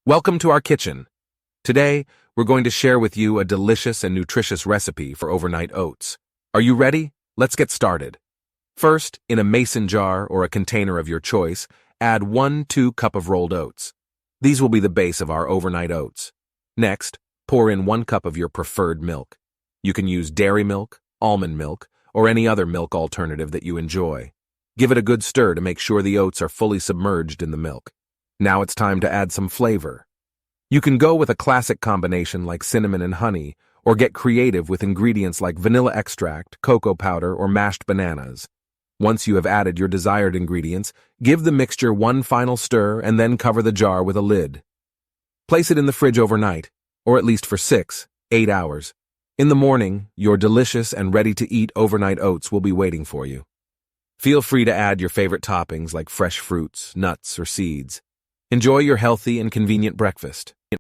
Welcome to our kitchen. Today, we're going to share with you a delicious and nutritious recipe for overnight oats. Are you ready? Let's get started. First, in a mason jar or a container of your choice, add 1-2 cup of rolled oats. These will be the base of our overnight oats. Next, pour in 1 cup of your preferred milk. You can use dairy milk, almond milk, or any other milk alternative that you enjoy. Give it a good stir to make sure the oats are fully submerged in the milk. Now it's time to add some flavor. You can go with a classic combination like cinnamon and honey, or get creative with ingredients like vanilla extract, cocoa powder, or mashed bananas. Once you have added your desired ingredients, give the mixture one final stir and then cover the jar with a lid. Place it in the fridge overnight, or at least for 6-8 hours. In the morning, your delicious and ready-to-eat overnight oats will be waiting for you. Feel free to add your favorite toppings like fresh fruits, nuts, or seeds. Enjoy your healthy and convenient breakfast.